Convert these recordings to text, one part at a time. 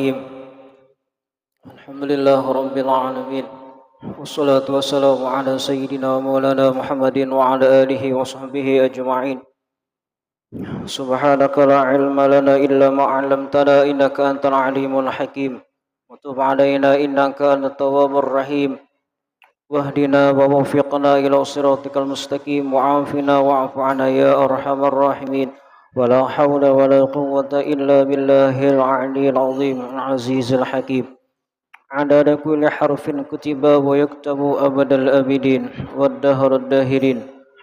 Bismillahirrahmanirrahim. Alhamdulillah rabbil alamin. Wassalatu wassalamu ala sayyidina maulana Muhammadin wa ala alihi wa sahbihi ajma'in. Subhanaka la ilma lana illa ma 'allamtana innaka antal alimul hakim. Wa tub 'alaina innaka antat tawwabur rahim. Wahdina wa waffiqna ila siratikal mustaqim wa 'afina wa'fu 'anna ya arhamar rahimin. ولا حول ولا قوة إلا بالله العلي العظيم العزيز الحكيم عدد كل حرف كتب ويكتب أبد الأبدين والدهر الداهرين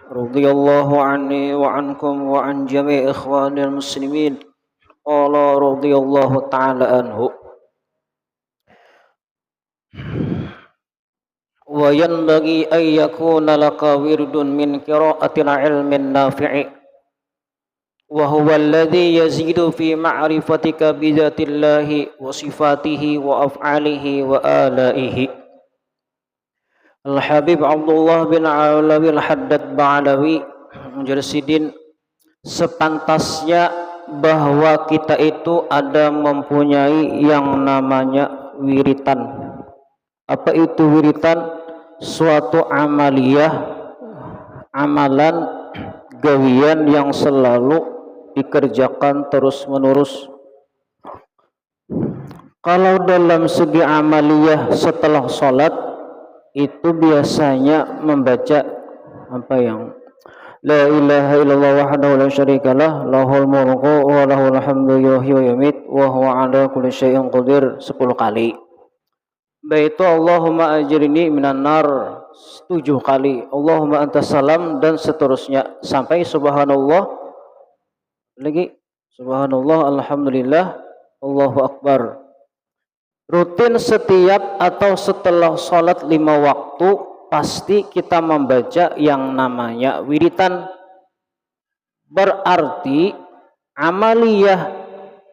رضي الله عني وعنكم وعن جميع إخوان المسلمين قال رضي الله تعالى عنه وينبغي أن يكون لك ورد من قراءة العلم النافع وهو الذي يزيد في معرفتك بذات الله وصفاته وأفعاله وآلائه. Al-Habib Abdullah bin Alawi Al-Haddad Ba'alawi Mujarsidin, sepantasnya bahwa kita itu ada mempunyai yang namanya wiritan. Apa itu wiritan? Suatu amaliyah, amalan gawian yang selalu dikerjakan terus menerus. Kalau dalam segi amaliyah setelah sholat itu biasanya membaca apa yang La ilaha illallah wahdahu la syarikalah lahul mulku wa lahul hamdu yuhyi wa yumiit wa huwa ala kulli syai'in qadir 10 kali. Baitu Allahumma ajirni minan nar 7 kali. Allahumma antas salam dan seterusnya sampai subhanallah lagi, subhanallah, alhamdulillah, Allahu akbar. Rutin setiap atau setelah sholat 5 waktu pasti kita membaca yang namanya wiritan. Berarti amaliyah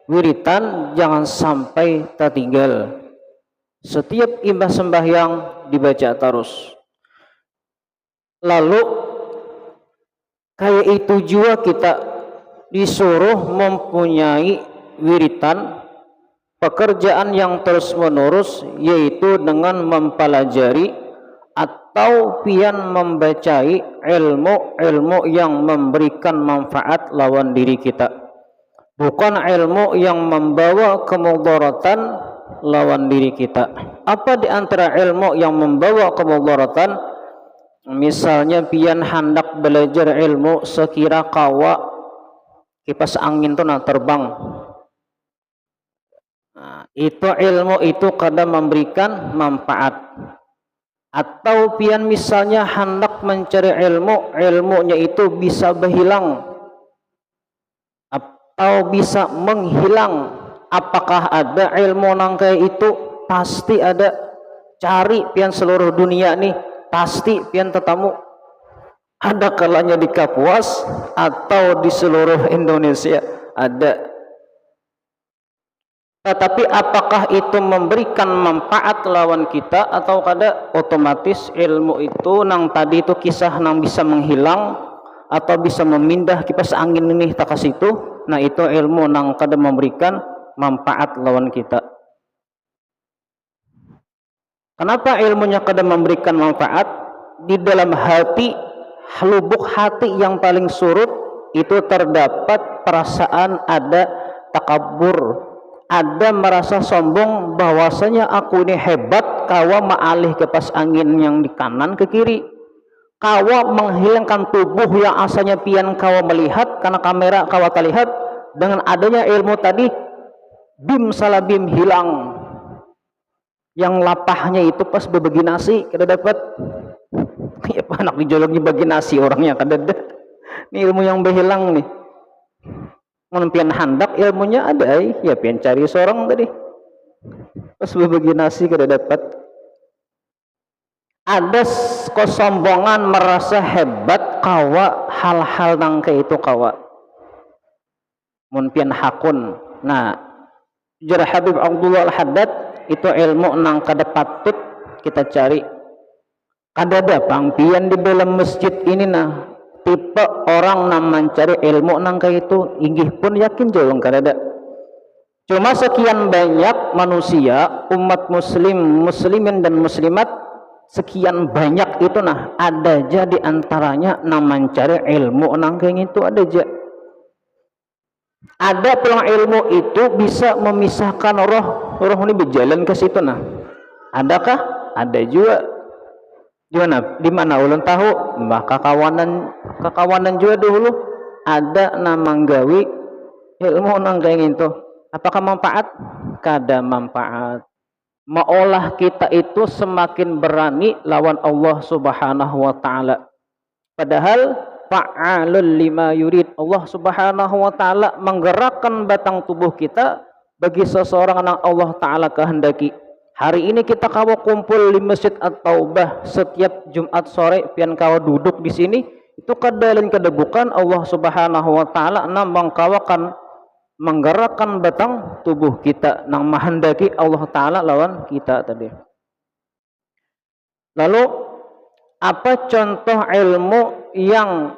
wiritan jangan sampai tertinggal. Setiap imbah sembahyang dibaca terus. Lalu kayak itu juga kita disuruh mempunyai wiritan, pekerjaan yang terus menerus, yaitu dengan mempelajari atau pian membacai ilmu-ilmu yang memberikan manfaat lawan diri kita, bukan ilmu yang membawa kemudaratan lawan diri kita. Apa di antara ilmu yang membawa kemudaratan? Misalnya pian hendak belajar ilmu sekira kawa kipas angin tuh terbang. Nah, itu ilmu itu kadang memberikan manfaat. Atau pian misalnya hendak mencari ilmu, ilmunya itu bisa berhilang atau bisa menghilang. Apakah ada ilmu nang kayak itu? Pasti ada. Cari pian seluruh dunia nih, pasti pian tetamu. Ada kalanya di Kapuas atau di seluruh Indonesia ada. Tetapi apakah itu memberikan manfaat lawan kita atau kada otomatis ilmu itu nang tadi itu kisah nang bisa menghilang atau bisa memindah kipas angin ini tak ke situ. Nah itu ilmu nang kada memberikan manfaat lawan kita. Kenapa ilmunya kada memberikan manfaat? Di dalam hati, lubuk hati yang paling surut itu terdapat perasaan ada takabur, ada merasa sombong bahwasanya aku ini hebat, kawa maalih ke pas angin yang di kanan ke kiri, kawa menghilangkan tubuh yang asalnya pian kawa melihat karena kamera kawa terlihat. Dengan adanya ilmu tadi, bim salah bim hilang, yang lapahnya itu pas berbagi nasi kada dapat. Ya anak dijoloknya bagi nasi orangnya kadada. Ini ilmu yang berhilang nih. Mun pian handak ilmunya ada, ya pian cari seorang tadi. Pas berbagi nasi kada dapat. Ada kesombongan merasa hebat kawa hal-hal nang kayak itu kawa. Mun pian hakun. Nah, jar Habib Abdullah Al-Haddad itu ilmu nang kada patut kita cari. Kadada pangpian di dalam masjid ini nah tipe orang nang mencari ilmu nang kayak itu inggih pun yakin jolong kadada. Cuma sekian banyak manusia, umat muslim, muslimin dan muslimat, sekian banyak itu nah ada aja di antaranya nang mencari ilmu nang kayak itu ada aja. Ada peluang ilmu itu bisa memisahkan roh ini berjalan ke situ nah. Adakah? Ada juga. Gimana? Di mana ulun tahu? Mbah kakawanan juga dulu ada nama nggawi ilmu nang kayak itu. Apakah manfaat? Kada manfaat. Maolah kita itu semakin berani lawan Allah Subhanahu wa taala. Padahal fa'alul lima yurid. Allah Subhanahu wa taala menggerakkan batang tubuh kita bagi seseorang yang Allah taala kehendaki. Hari ini kita kawa kumpul di Masjid At-Taubah setiap Jumat sore pian kawa duduk di sini itu kadalin kedebukan Allah Subhanahu wa taala nambang kawakan menggerakkan batang tubuh kita nang mahendaki Allah taala lawan kita tadi. Lalu apa contoh ilmu yang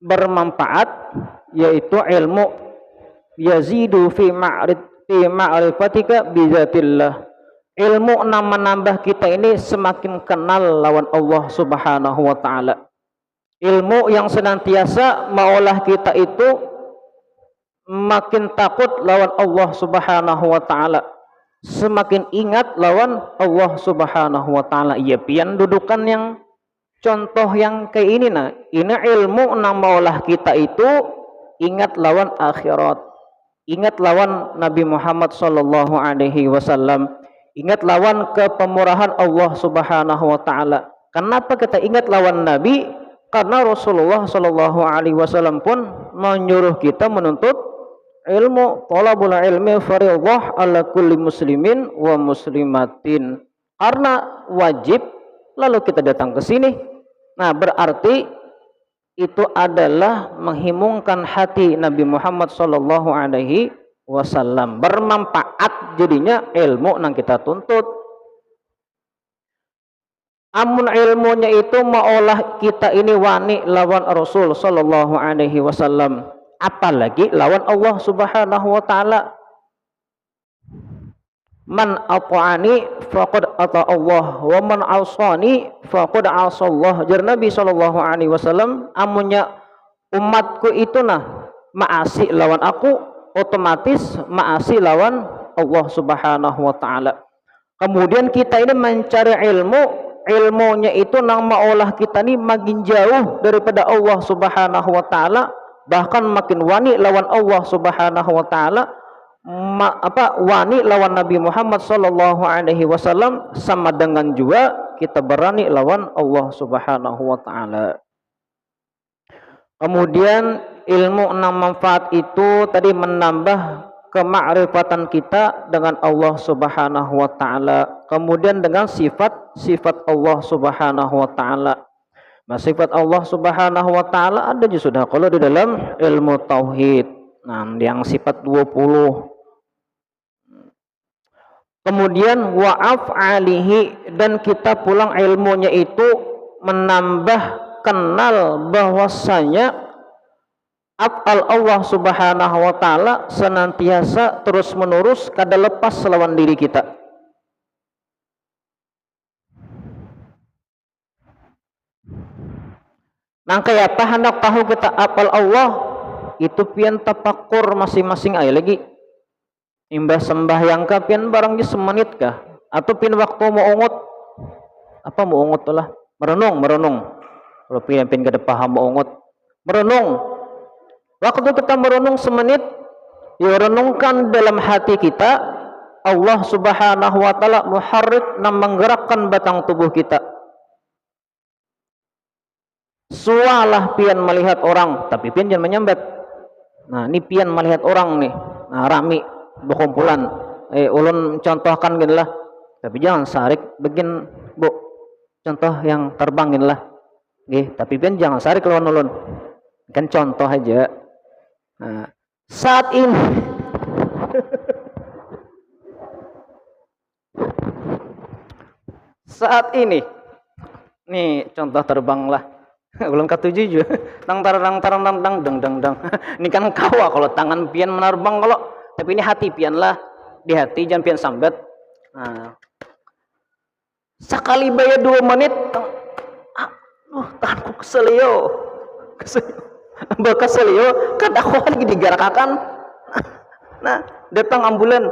bermanfaat? Yaitu ilmu yazidu fi ma'rifatika bizatillah. Ilmu nang menambah kita ini semakin kenal lawan Allah Subhanahu wa taala. Ilmu yang senantiasa maolah kita itu makin takut lawan Allah Subhanahu wa taala, semakin ingat lawan Allah Subhanahu wa taala. Iya pian dudukan yang contoh yang kayak ini nah. Ini ilmu nang maulah kita itu ingat lawan akhirat, ingat lawan Nabi Muhammad sallallahu alaihi wasallam, ingat lawan kepemurahan Allah Subhanahu wa taala. Kenapa kita ingat lawan Nabi? Karena Rasulullah sallallahu alaihi wasallam pun menyuruh kita menuntut ilmu. Talabul ilmi fardhah ala kulli muslimin wa muslimatin. Karena wajib lalu kita datang ke sini. Nah, berarti itu adalah menghimungkan hati Nabi Muhammad sallallahu alaihi wasallam. Bermanfaat jadinya ilmu yang kita tuntut. Amun ilmunya itu maolah kita ini wani lawan Rasul sallallahu alaihi wasallam, apalagi lawan Allah Subhanahu wa taala. Man ata'ani faqad ata Allah wa man 'asani faqad 'asa Allah. Jar Nabi sallallahu alaihi wasallam, amunnya umatku itu nah maasi lawan aku, otomatis maasi lawan Allah Subhanahu wa taala. Kemudian kita ini mencari ilmunya itu nang maolah kita ni makin jauh daripada Allah Subhanahu wa taala, bahkan makin wani lawan Allah Subhanahu wa taala, wani lawan Nabi Muhammad sallallahu alaihi wasallam, sama dengan juga kita berani lawan Allah Subhanahu wa taala. Kemudian ilmu enam manfaat itu tadi menambah kemakrifatan kita dengan Allah Subhanahu wa taala, kemudian dengan sifat Allah Subhanahu wa taala. Nah, sifat Allah Subhanahu wa taala ada juga sudah kalau di dalam ilmu tauhid. Nah, yang sifat 20. Kemudian wa af'alihi, dan kita pulang ilmunya itu menambah kenal bahwasanya af'al Allah Subhanahu wa taala senantiasa terus menerus kada lepas lawan diri kita. Nang kaya apa hendak tahu kita apal Allah itu pian tapakur masing-masing aja lagi. Imbah sembahyang ka pian barangnya semenit kah atau pian waktu mau ungut apa mau ungut lah merenung kalau pian kada paham mau ungut merenung. Waktu kita merenung semenit, ya renungkan dalam hati kita Allah Subhanahu wa taala muharrik nam menggerakkan batang tubuh kita. Sualah pian melihat orang, tapi pian jangan menyambat. Nah, ini pian melihat orang nih. Nah, rami berkumpulan. Ulun contohkan gini lah. Tapi jangan sarik begin, Bu. Contoh yang terbang gini lah. Tapi pian jangan sarik lawan ulun. Kan contoh aja. Nah, saat ini saat ini nih contoh terbang lah. Belum ketujuh juga. Tang tarang dang. Ini kan kawa kalau tangan pian menerbang kalau tapi tapi ini hati pian lah, di hati jangan pian sambat. Nah, sekali bayar 2 menit, tahanku keselio, keselio, kan aku lagi digarakakan. Nah, datang ambulan.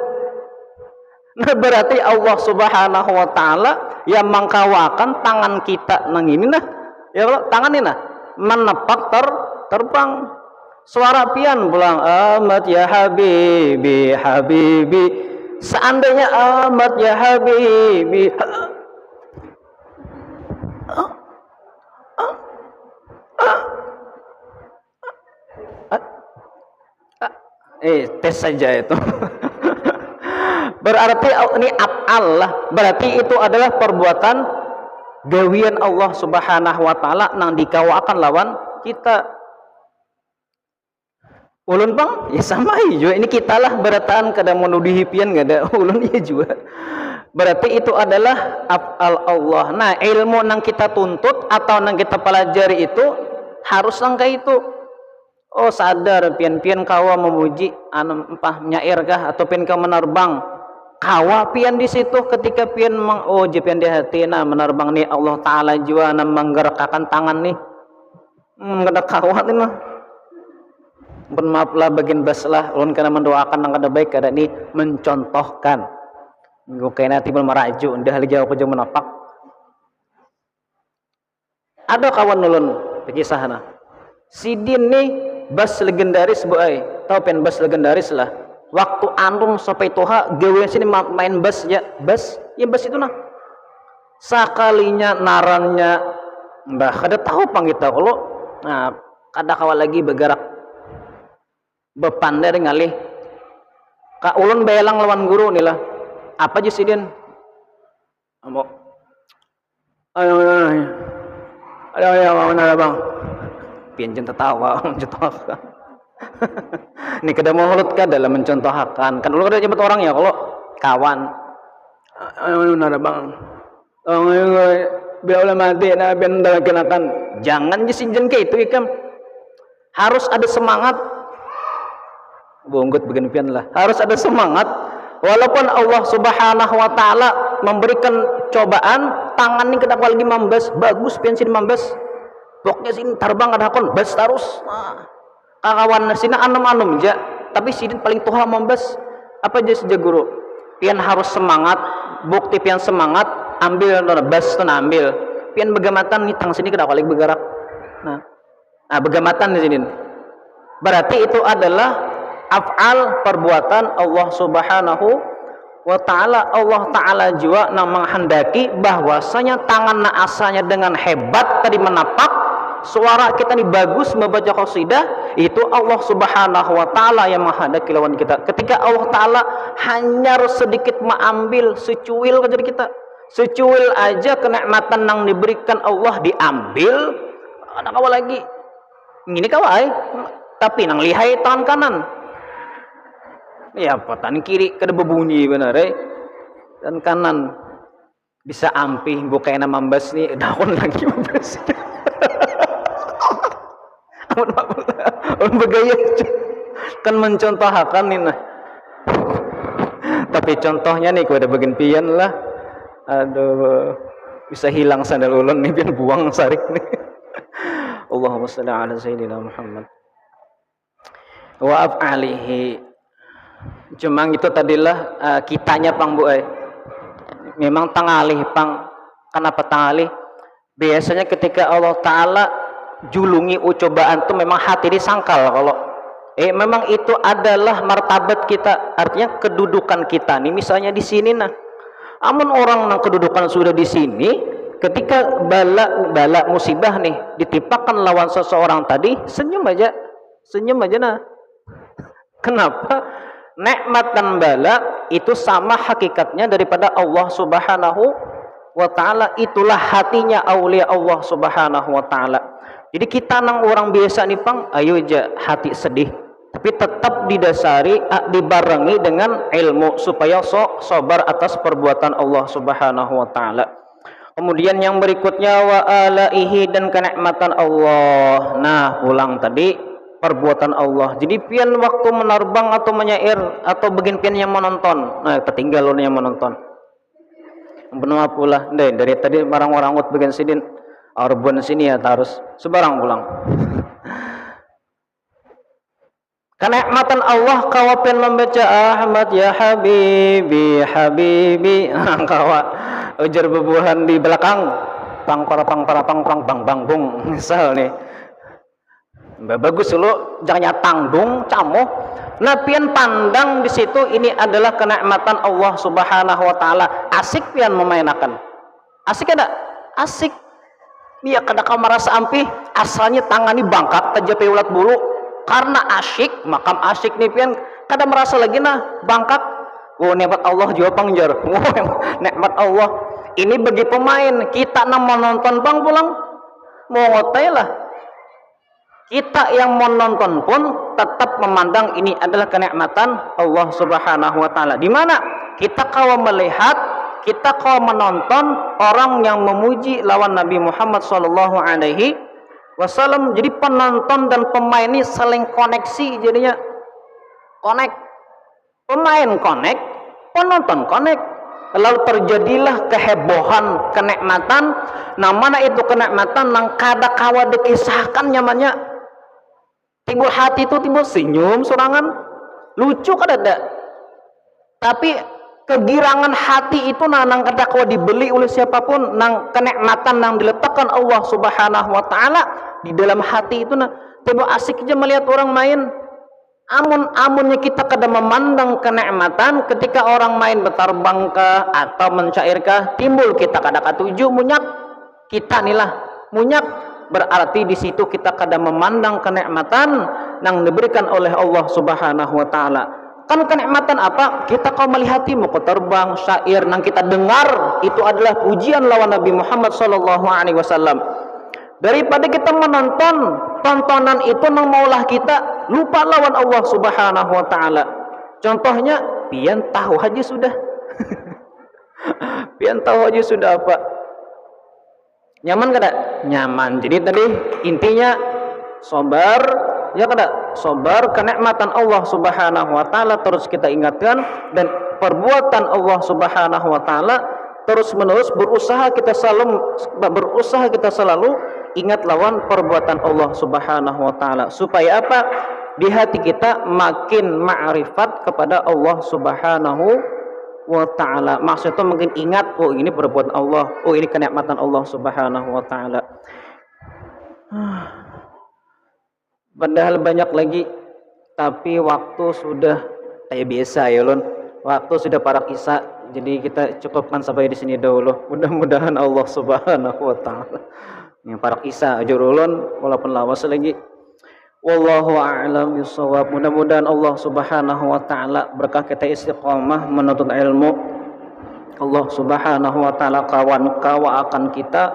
Nah, berarti Allah Subhanahu wa taala yang mengkawakan tangan kita nang ini nah. Ya kalau tangan ini nah menepak terbang. Suara pian pulang amat ya habibi habibi. Seandainya amat ya habibi. Tes saja itu. Berarti ini af'al lah. Berarti itu adalah perbuatan gawian Allah Subhanahu wa taala nang dikawakan lawan kita. Ulun bang, ya sama juga. Ini kita lah berataan kada menuduhi pian enggak ada ulun ya juga. Berarti itu adalah af'al Allah. Nah, ilmu nang kita tuntut atau nang kita pelajari itu harus langkah itu. Oh, sadar pian-pian kawa memuji anu empah nyair kah atau pian kawa menerbang. Kawa pian di situ ketika pian pian di hati nah menerbang nih Allah taala jua na menggerakkan tangan nih. Kada kawa nih mah. Maaf lah bagian baslah ulun kana mendoakan nang kada baik kada ni mencontohkan. Nggo kena timbul maraju ndah lagi jawab aja menapak. Ada kawan ulun kisahna. Sidin nih bas legendaris bu ai. Tahu pen bas legendaris lah. Waktu antum sampai toha gawe sini main bas ya bas itu nah. Sakalinya narannya mbah kada tahu pang kita kalau nah kada kawan lagi bergerak bepandai ngalih ka ulun belang lawan guru nih lah apa aja sidin amok ayo mana bang pianjen tertawa mencontohkan ini kada mau hulut kan dalam mencontohkan kan ulun kada jemput orang ya kalau kawan ayo mana bang biar ulah mati nah biar ndak kenakan jangan jisinjen ke itu ikam harus ada semangat bonggot bagian pian lah harus ada semangat walaupun Allah Subhanahu wa taala memberikan cobaan tangan ini kedap lagi mambas bagus pian sini mambas pokoknya sini terbang ada kon bas terus kawan sini anem ja tapi sini paling tuha mambas apa aja saja guru pian harus semangat bukti pian semangat ambil bas tuh ambil pian begamatan nih tang sini kedap lagi bergerak nah begamatan di sini berarti itu adalah af'al perbuatan Allah Subhanahu wa taala. Allah taala juga yang menghendaki bahwasanya tangan asalnya dengan hebat tadi menapak suara kita ini bagus membaca qasidah itu Allah Subhanahu wa taala yang menghendaki lawan kita. Ketika Allah taala hanya sedikit mengambil secuil ke diri kita secuil aja kenikmatan yang diberikan Allah diambil ada kawa lagi ini kawai tapi nang lihai tangan kanan ya apa tangan kiri kada berbunyi benar dan kanan bisa ampih bukain nama mambas nih daun lagi mambas bergaya kan mencontohkan nih nah tapi contohnya nih kada bagian pian lah aduh bisa hilang sandal ulun nih pian buang sarik nih Allahumma shalli ala sayyidina Muhammad wa af'alihi. Cuma itu tadilah kitanya pang bu memang tangalih pang kenapa tangalih biasanya ketika Allah Ta'ala julungi cobaan itu memang hati disangkal kalau memang itu adalah martabat kita artinya kedudukan kita nih misalnya di sini nah amun orang yang kedudukan sudah di sini ketika bala musibah nih ditimpakan lawan seseorang tadi senyum aja nah kenapa nikmat dan bala itu sama hakikatnya daripada Allah Subhanahu wa taala itulah hatinya aulia Allah Subhanahu wa taala. Jadi kita nang orang biasa nih pang ayo aja hati sedih tapi tetap didasari dibarengi dengan ilmu supaya sabar atas perbuatan Allah Subhanahu wa taala. Kemudian yang berikutnya wa alaihi dan kenikmatan Allah. Nah, ulang tadi perbuatan Allah. Jadi pian waktu menerbang atau menyair atau begin pian yang menonton, nah tertinggal yang menonton. Benar pula deh dari tadi orang-orang ut bagian sidin arbon sini ya harus sebarang pulang. Kenikmatan Allah kawapen membaca Ahmad ya Habibi Habibi kawa ujar bebuhan di belakang pang bang bang bung misal nih bagus lo jangan tanggung camoh. Nah pian pandang di situ ini adalah kenikmatan Allah Subhanahu wa taala. Asik pian memainkan. Asik ada? Asik. Iya kada kau merasa ampih asalnya tangani bangkat aja peulat bulu karena asyik makam asyik nih pian kada merasa lagi nah bangkat. Oh nikmat Allah juga pangjar. Oh nikmat Allah. Ini bagi pemain kita nama nonton bang pulang mau ngotai lah. Kita yang menonton pun tetap memandang ini adalah kenikmatan Allah Subhanahu wa taala. Di mana kita kalau melihat, kita kalau menonton orang yang memuji lawan Nabi Muhammad sallallahu alaihi wasallam. Jadi penonton dan pemain ini saling koneksi jadinya. Connect. Pemain connect, penonton connect. Lalu terjadilah kehebohan, kenikmatan. Nah, mana itu kenikmatan nang kada kawa dikisahkan nyamannya. Timbul hati itu timbul senyum sorangan lucu kan ada tapi kegirangan hati itu nang kada kau dibeli oleh siapapun nang kenikmatan nang diletakkan Allah Subhanahu wa taala di dalam hati itu nah timbul asik aja melihat orang main amunnya kita kada memandang kenikmatan ketika orang main bertarbang kah atau mencair kah timbul kita kada katuju munyak kita nilah munyak berarti di situ kita kadang memandang kenikmatan yang diberikan oleh Allah Subhanahu wa taala. Kan kenikmatan apa? Kita kau melihati mau terbang, syair yang kita dengar itu adalah pujian lawan Nabi Muhammad sallallahu alaihi wasallam. Daripada kita menonton tontonan itu nang maulah kita lupa lawan Allah Subhanahu wa taala. Contohnya pian tahu aja sudah. Pian tahu aja sudah apa? Nyaman kada? Nyaman. Jadi tadi intinya sabar ya kada? Sabar kenikmatan Allah Subhanahu wa taala terus kita ingatkan dan perbuatan Allah Subhanahu wa taala terus menerus berusaha kita selalu ingat lawan perbuatan Allah Subhanahu wa taala supaya apa? Di hati kita makin ma'rifat kepada Allah Subhanahu wa ta'ala. Maksudnya mungkin ingat oh ini perbuatan Allah, oh ini kenikmatan Allah Subhanahu wa ta'ala. Padahal banyak lagi tapi waktu sudah kayak biasa ya lon. Waktu sudah parak isya. Jadi kita cukupkan sampai di sini dahulu. Mudah-mudahan Allah Subhanahu wa ta'ala yang parak isya aja ulun walaupun lawas lagi. Wallahu a'lam bishawab. Mudah-mudahan Allah Subhanahu wa taala berkah kita istiqamah menuntut ilmu. Allah Subhanahu wa taala kawan-kawa akan kita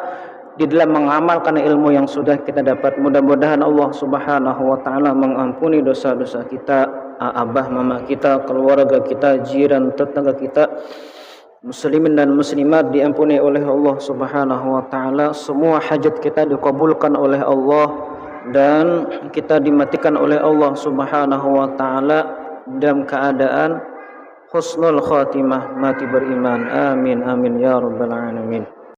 di dalam mengamalkan ilmu yang sudah kita dapat. Mudah-mudahan Allah Subhanahu wa taala mengampuni dosa-dosa kita, abah mama kita, keluarga kita, jiran, tetangga kita, muslimin dan muslimat diampuni oleh Allah Subhanahu wa taala. Semua hajat kita dikabulkan oleh Allah dan kita dimatikan oleh Allah Subhanahu wa taala dalam keadaan husnul khatimah, mati beriman. Amin amin ya rabbal alamin.